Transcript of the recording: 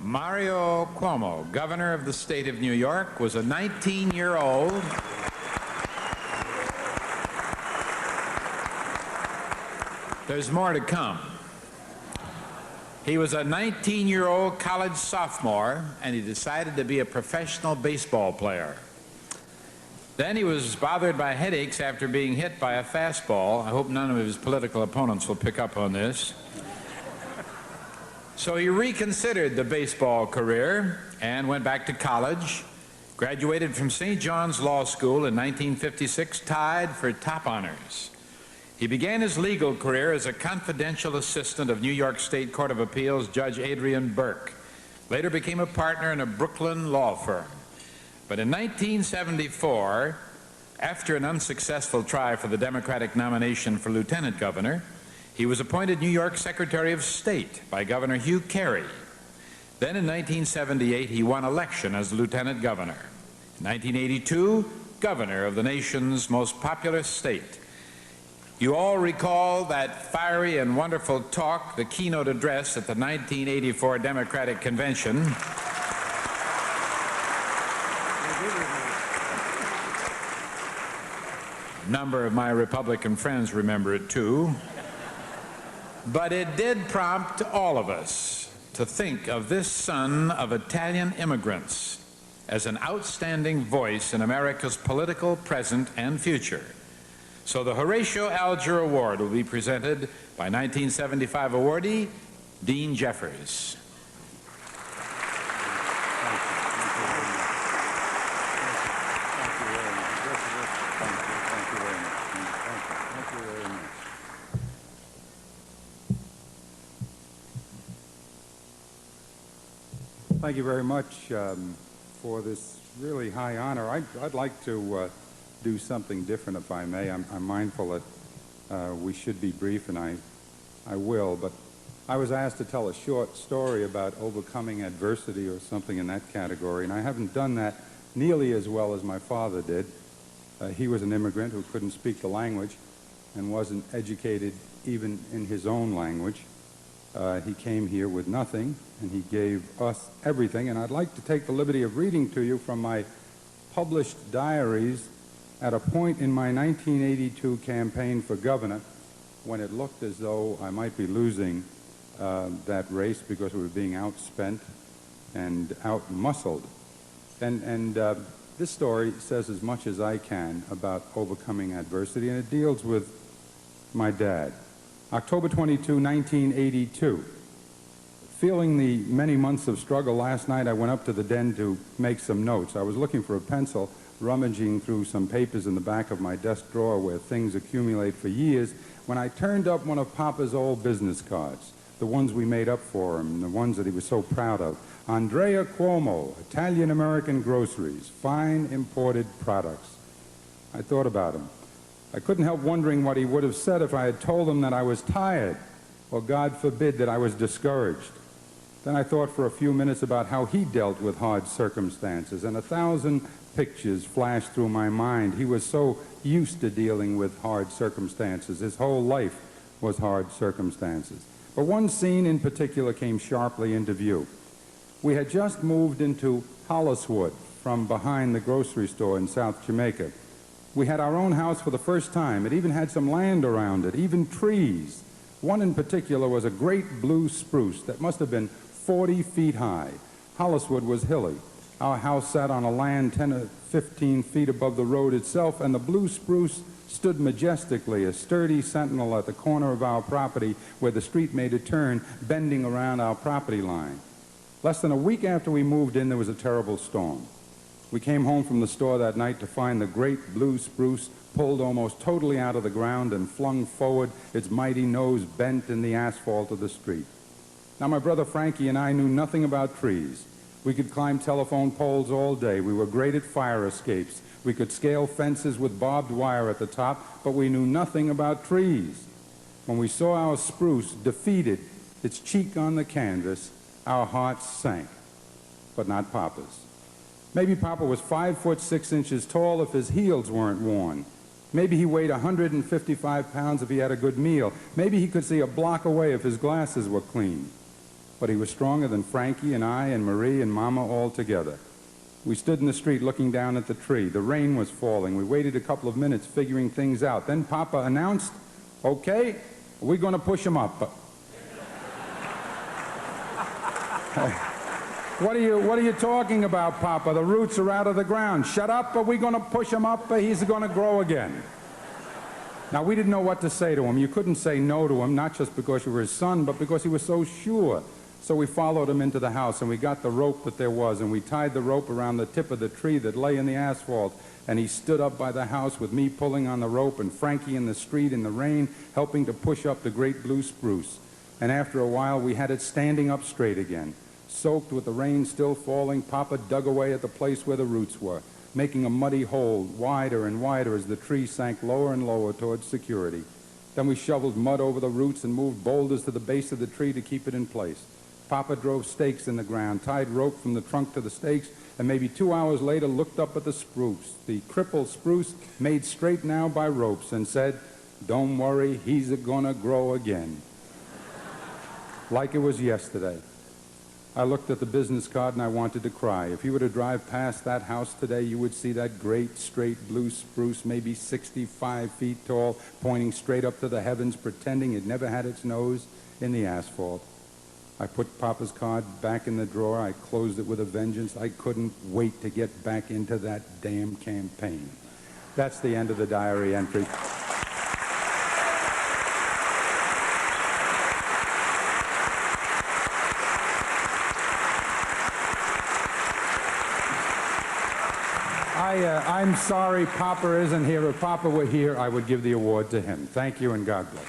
Mario Cuomo, governor of the state of New York, was a 19-year-old There's more to come. He was a 19-year-old college sophomore, and he decided to be a professional baseball player. Then he was bothered by headaches after being hit by a fastball. I hope none of his political opponents will pick up on this. So he reconsidered the baseball career and went back to college, graduated from St. John's Law School in 1956, tied for top honors. He began his legal career as a confidential assistant of New York State Court of Appeals Judge Adrian Burke, later became a partner in a Brooklyn law firm. But in 1974, after an unsuccessful try for the Democratic nomination for lieutenant governor, he was appointed New York Secretary of State by Governor Hugh Carey. Then in 1978, he won election as lieutenant governor. In 1982, governor of the nation's most populous state. You all recall that fiery and wonderful talk, the keynote address at the 1984 Democratic Convention. A number of my Republican friends remember it too. But it did prompt all of us to think of this son of Italian immigrants as an outstanding voice in America's political present and future. So the Horatio Alger Award will be presented by 1975 awardee Dean Jeffers. Thank you very much for this really high honor. I'd like to do something different, if I may. I'm mindful that we should be brief, and I will, but I was asked to tell a short story about overcoming adversity or something in that category, and I haven't done that nearly as well as my father did. He was an immigrant who couldn't speak the language and wasn't educated even in his own language. He came here with nothing, and he gave us everything. And I'd like to take the liberty of reading to you from my published diaries at a point in my 1982 campaign for governor when it looked as though I might be losing that race because we were being outspent and out-muscled. And this story says as much as I can about overcoming adversity, and it deals with my dad. October 22, 1982. Feeling the many months of struggle, last night I went up to the den to make some notes. I was looking for a pencil, rummaging through some papers in the back of my desk drawer where things accumulate for years, when I turned up one of Papa's old business cards, the ones we made up for him, the ones that he was so proud of. Andrea Cuomo, Italian-American groceries, fine imported products. I thought about him. I couldn't help wondering what he would have said if I had told him that I was tired, or God forbid that I was discouraged. Then I thought for a few minutes about how he dealt with hard circumstances, and 1,000 pictures flashed through my mind. He was so used to dealing with hard circumstances. His whole life was hard circumstances. But one scene in particular came sharply into view. We had just moved into Holliswood from behind the grocery store in South Jamaica. We had our own house for the first time. It even had some land around it, even trees. One in particular was a great blue spruce that must have been 40 feet high. Holliswood was hilly. Our house sat on a land 10 or 15 feet above the road itself, and the blue spruce stood majestically, a sturdy sentinel at the corner of our property where the street made a turn, bending around our property line. Less than a week after we moved in, there was a terrible storm. We came home from the store that night to find the great blue spruce pulled almost totally out of the ground and flung forward, its mighty nose bent in the asphalt of the street. Now, my brother Frankie and I knew nothing about trees. We could climb telephone poles all day. We were great at fire escapes. We could scale fences with barbed wire at the top, but we knew nothing about trees. When we saw our spruce defeated, its cheek on the canvas, our hearts sank, but not Papa's. Maybe Papa was 5 foot 6 inches tall if his heels weren't worn. Maybe he weighed 155 pounds if he had a good meal. Maybe he could see a block away if his glasses were clean. but he was stronger than Frankie and I and Marie and Mama all together. We stood in the street looking down at the tree. The rain was falling. We waited a couple of minutes figuring things out. Then Papa announced, "Okay, we're going to push him up." What are you talking about, Papa? The roots are out of the ground. Shut up, we're going to push him up, he's going to grow again. Now, we didn't know what to say to him. You couldn't say no to him, not just because you were his son, but because he was so sure. So we followed him into the house, and we got the rope that there was, and we tied the rope around the tip of the tree that lay in the asphalt, and he stood up by the house with me pulling on the rope and Frankie in the street in the rain helping to push up the great blue spruce. And after a while, we had it standing up straight again. Soaked with the rain still falling, Papa dug away at the place where the roots were, making a muddy hole wider and wider as the tree sank lower and lower towards security. Then we shoveled mud over the roots and moved boulders to the base of the tree to keep it in place. Papa drove stakes in the ground, tied rope from the trunk to the stakes, and maybe 2 hours later looked up at the spruce, the crippled spruce made straight now by ropes, and said, "Don't worry, he's gonna grow again." Like it was yesterday. I looked at the business card and I wanted to cry. If you were to drive past that house today, you would see that great, straight blue spruce, maybe 65 feet tall, pointing straight up to the heavens, pretending it never had its nose in the asphalt. I put Papa's card back in the drawer. I closed it with a vengeance. I couldn't wait to get back into that damn campaign. That's the end of the diary entry. I'm sorry Papa isn't here. If Papa were here, I would give the award to him. Thank you and God bless.